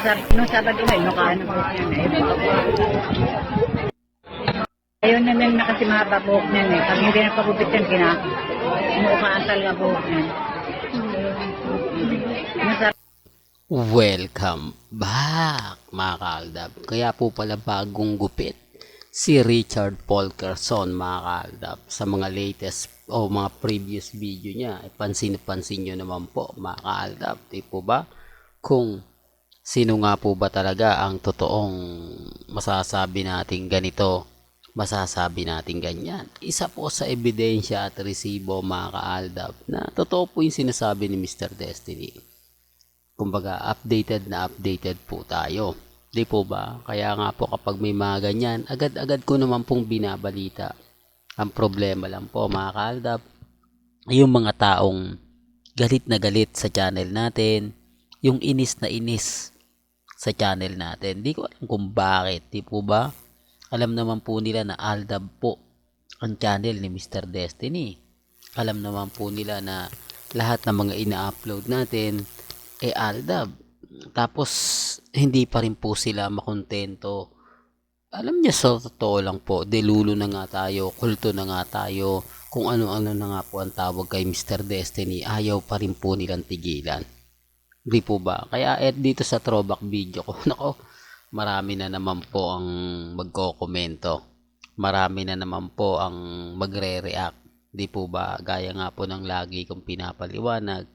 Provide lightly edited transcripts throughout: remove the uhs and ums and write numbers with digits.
Nung Sabado may mukhaan ng buhok niyan eh. Ayaw na lang na kasi mahaba buhok niyan eh. Pag hindi napagupit yan, mukhaan talaga buhok niyan. Welcome back mga kaaldab. Kaya po pala bagong gupit si Richard Polkerson mga kaaldab. Sa mga latest o mga previous video niya, pansin nyo naman po mga kaaldab. Di po ba? Kung sino nga po ba talaga ang totoong masasabi natin ganito, masasabi natin ganyan. Isa po sa ebidensya at resibo mga kaaldab na totoo po yung sinasabi ni Mr. Destiny. Kumbaga updated po tayo. Di po ba? Kaya nga po kapag may mga ganyan, agad-agad ko naman pong binabalita. Ang problema lang po mga kaaldab, yung mga taong galit na galit sa channel natin, yung inis na inis sa channel natin. Di ko alam kung bakit. Di po ba? Alam naman po nila na Aldab po ang channel ni Mr. Destiny. Alam naman po nila na lahat ng mga ina-upload natin Aldab. Tapos hindi pa rin po sila makontento. Alam niya, sa totoo lang po, delulo na nga tayo, kulto na nga tayo, kung ano-ano na nga po ang tawag kay Mr. Destiny, ayaw pa rin po nilang tigilan. Di po ba? Kaya dito sa throwback video ko, nako, marami na naman po ang magko-komento. Marami na naman po ang magre-react. Di po ba? Gaya nga po ng lagi kong pinapaliwanag.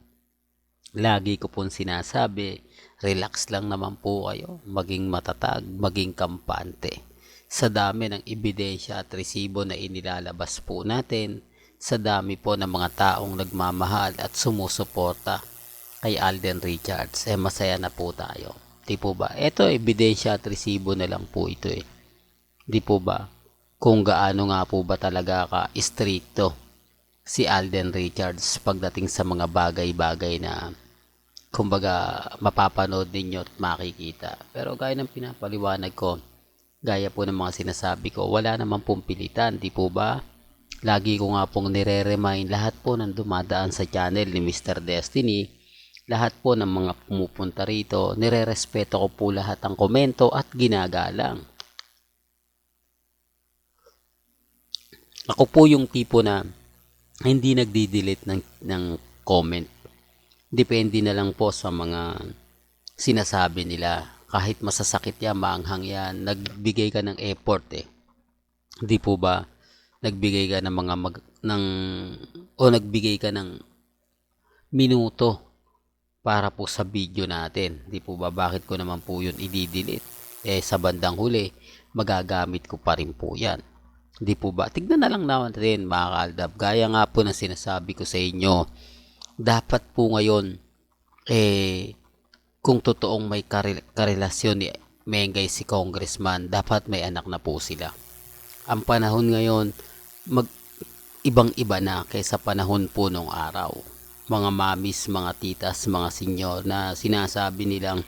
Lagi ko pong sinasabi, relax lang naman po kayo, maging matatag, maging kampante. Sa dami ng ebidensya at resibo na inilalabas po natin, sa dami po ng mga taong nagmamahal at sumusuporta kay Alden Richards, masaya na po tayo. Di po ba? Ito, ebidensya at resibo na lang po ito eh. Di po ba? Kung gaano nga po ba talaga ka-stricto si Alden Richards pagdating sa mga bagay-bagay na kumbaga mapapanood ninyo at makikita. Pero gaya ng pinapaliwanag ko, gaya po ng mga sinasabi ko, wala naman pong pilitan, di po ba? Lagi ko nga pong nire-remind lahat po ng dumadaan sa channel ni Mr. Destiny, lahat po ng mga pumupunta rito, nire-respeto ko po lahat ang komento at ginagalang. Ako po yung tipo na hindi nagdi-delete ng comment. Depende na lang po sa mga sinasabi nila. Kahit masasakit yan, maanghang yan, nagbigay ka ng effort eh. Di po ba? Nagbigay ka ng nagbigay ka ng minuto para po sa video natin. Di po ba? Bakit ko naman po yun i-delete? Sa bandang huli, magagamit ko pa rin po yan. Di po ba? Tignan na lang natin mga kaaldab. Gaya nga po ng sinasabi ko sa inyo, dapat po ngayon, kung totoong may karelasyon ni Mengay si Congressman, dapat may anak na po sila. Ang panahon ngayon, ibang-iba na kaysa panahon po nung araw. Mga mamis, mga titas, mga senyor na sinasabi nilang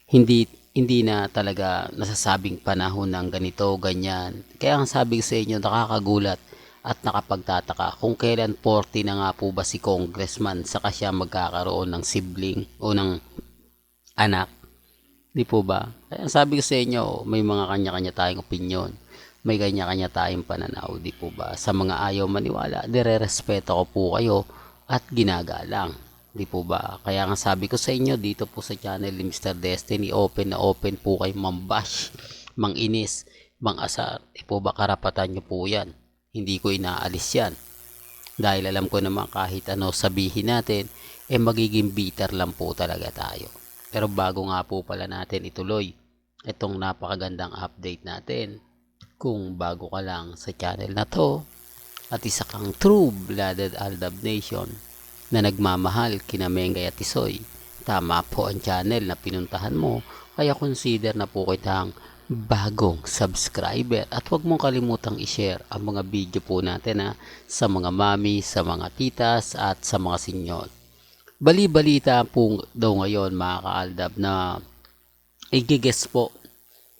hindi na talaga nasasabing panahon ng ganito, ganyan. Kaya ang sabi ko sa inyo, nakakagulat at nakapagtataka kung kailan 40 na nga po ba si Congressman saka siya magkakaroon ng sibling o ng anak. Di po ba? Kaya ang sabi ko sa inyo, may mga kanya-kanya tayong opinyon. May kanya-kanya tayong pananaw. Di po ba? Sa mga ayaw maniwala, dire-respeto ko po kayo at ginagalang. Di po ba? Kaya nga sabi ko sa inyo, dito po sa channel ni Mr. Destiny, open na open po kayo mambash, manginis, mangasar. Di po ba? Karapatan nyo po yan. Hindi ko inaalis yan. Dahil alam ko naman kahit ano sabihin natin, magiging bitter lang po talaga tayo. Pero bago nga po pala natin ituloy itong napakagandang update natin, kung bago ka lang sa channel na to, at isa kang true-blooded Aldab Nation, na nagmamahal kina Mengay at Tisoy, tama po ang channel na pinuntahan mo, kaya consider na po kitang bagong subscriber at huwag mong kalimutang i-share ang mga video po natin sa mga mami, sa mga titas at sa mga senyor. Bali-balita po daw ngayon mga kaaldab na i-guess po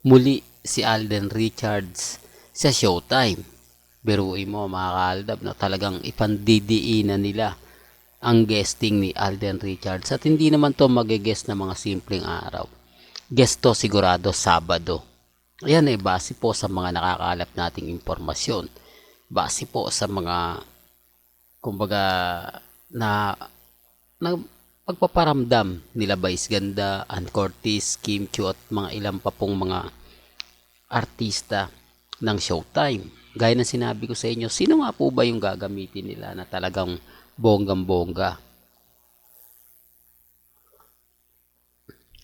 muli si Alden Richards sa Showtime. Biruin mo mga kaaldab na talagang ipandidiinan nila ang guesting ni Alden Richards at hindi naman to mag-guest na mga simpleng araw. Gesto sigurado Sabado. Ayan ay base po sa mga nakakalap nating impormasyon. Base po sa mga kumbaga na pagpaparamdam nila Vice Ganda, Ann Curtis, Kim Chiu at mga ilang pa pong mga artista ng Showtime. Gaya ng sinabi ko sa inyo, sino nga po ba yung gagamitin nila na talagang bonggang-bongga?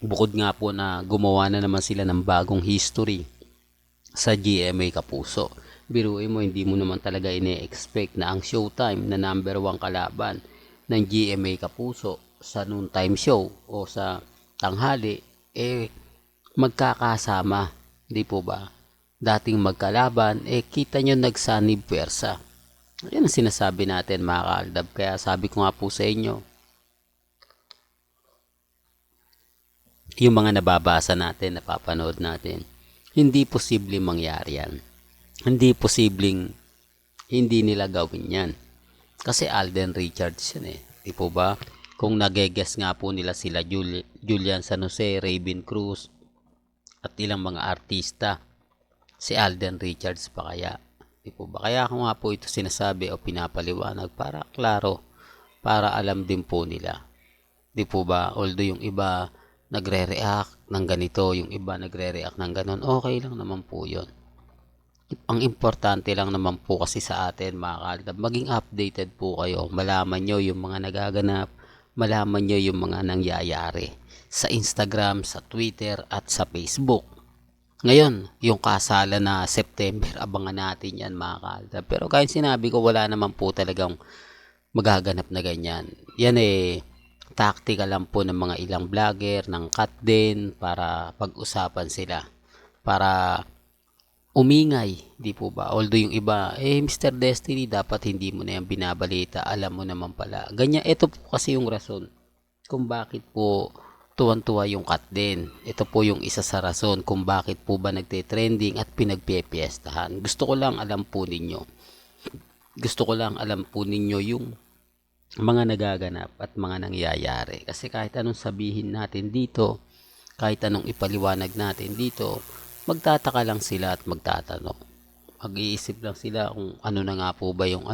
Bukod nga po na gumawa na naman sila ng bagong history sa GMA Kapuso. Biruin mo, hindi mo naman talaga ine-expect na ang Showtime na number 1 kalaban ng GMA Kapuso sa noontime show o sa tanghali magkakasama, di po ba? Dating magkalaban, kita nyo nagsanib pwersa. Yan ang sinasabi natin mga kaaldab. Kaya sabi ko nga po sa inyo, yung mga nababasa natin, napapanood natin, hindi posibleng mangyari yan. Hindi posibleng hindi nila gawin yan. Kasi Alden Richards yan di po ba? Kung nag-guess nga po nila sila Julian San Jose, Raven Cruz, at ilang mga artista, si Alden Richards pa kaya? Di po ba? Kaya ako nga po ito sinasabi o pinapaliwanag para klaro, para alam din po nila. Di po ba? Although yung iba nagre-react ng ganito, yung iba nagre-react ng ganon, okay lang naman po yun. Ang importante lang naman po kasi sa atin mga kaaldab, maging updated po kayo, malaman nyo yung mga nagaganap, malaman nyo yung mga nangyayari sa Instagram, sa Twitter at sa Facebook. Ngayon, yung kasala na September, abangan natin yan mga kaaldab. Pero kahit sinabi ko, wala naman po talagang magaganap na ganyan. Yan tactical lang po ng mga ilang vlogger, ng cut din, para pag-usapan sila. Para umingay, di po ba? Although yung iba, Mr. Destiny, dapat hindi mo na yan binabalita, alam mo naman pala. Ganyan, ito po kasi yung rason kung bakit po tuwan-tuwa yung cut din. Ito po yung isa sa rason kung bakit po ba nagte-trending at pinagpipiestahan. Gusto ko lang alam po ninyo yung mga nagaganap at mga nangyayari. Kasi kahit anong sabihin natin dito, kahit anong ipaliwanag natin dito, magtataka lang sila at magtatanong. Mag-iisip lang sila kung ano na nga po ba yung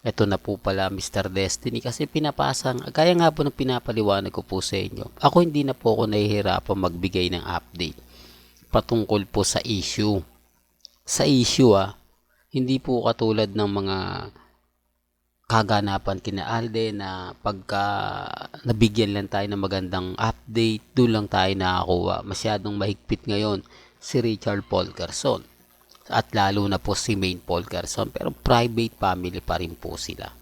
eto na po pala Mr. Destiny. Kasi kaya nga po ng pinapaliwanag ko po sa inyo. Ako hindi na po ako nahihirapan magbigay ng update patungkol po sa issue. Sa issue hindi po katulad ng mga kaganapan kina Alden na pagka nabigyan lang tayo ng magandang update, doon lang tayo nakakuha. Masyadong mahigpit ngayon si Richard Paul Carson at lalo na po si Maine Paul Carson, pero private family pa rin po sila.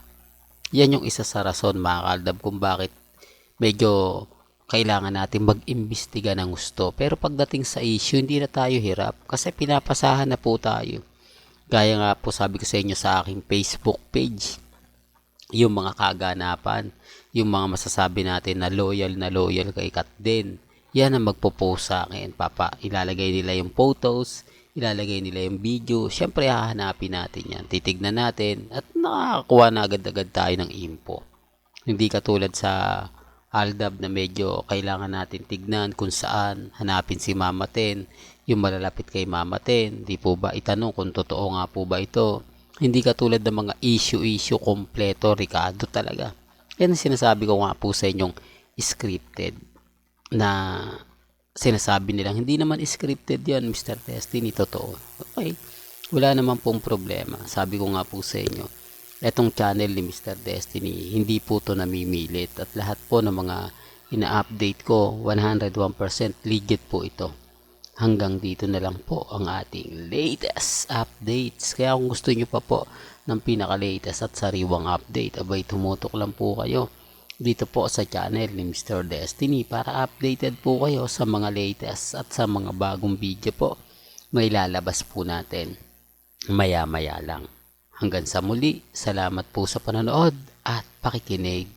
Yan yung isa sa rason mga kaaldab kung bakit medyo kailangan natin mag-imbestiga ng gusto. Pero pagdating sa issue, hindi na tayo hirap kasi pinapasahan na po tayo. Gaya nga po sabi ko sa inyo sa aking Facebook page, yung mga kaganapan, yung mga masasabi natin na loyal kay Kat din, yan ang magpo-post sa akin. Ilalagay nila yung photos, ilalagay nila yung video. Syempre hahanapin natin yan, titignan natin at nakakakuha na agad-agad tayo ng info. Hindi katulad sa Aldab na medyo kailangan natin tignan kung saan, hanapin si Mama Ten, yung malalapit kay Mama Ten, di po ba itanong kung totoo nga po ba ito. Hindi katulad ng mga issue kompleto, Ricardo talaga. Yan ang sinasabi ko nga po sa inyong scripted na sinasabi nilang hindi naman scripted yan Mr. Destiny, totoo. Okay, wala naman pong problema. Sabi ko nga po sa inyo, etong channel ni Mr. Destiny, hindi po to namimilit at lahat po ng mga ina-update ko 101% legit po ito. Hanggang dito na lang po ang ating latest updates. Kaya kung gusto nyo pa po ng pinaka-latest at sariwang update, abay tumutok lang po kayo dito po sa channel ni Mr. Destiny para updated po kayo sa mga latest at sa mga bagong video po may lalabas po natin maya-maya lang. Hanggang sa muli, salamat po sa panonood at pakikinig.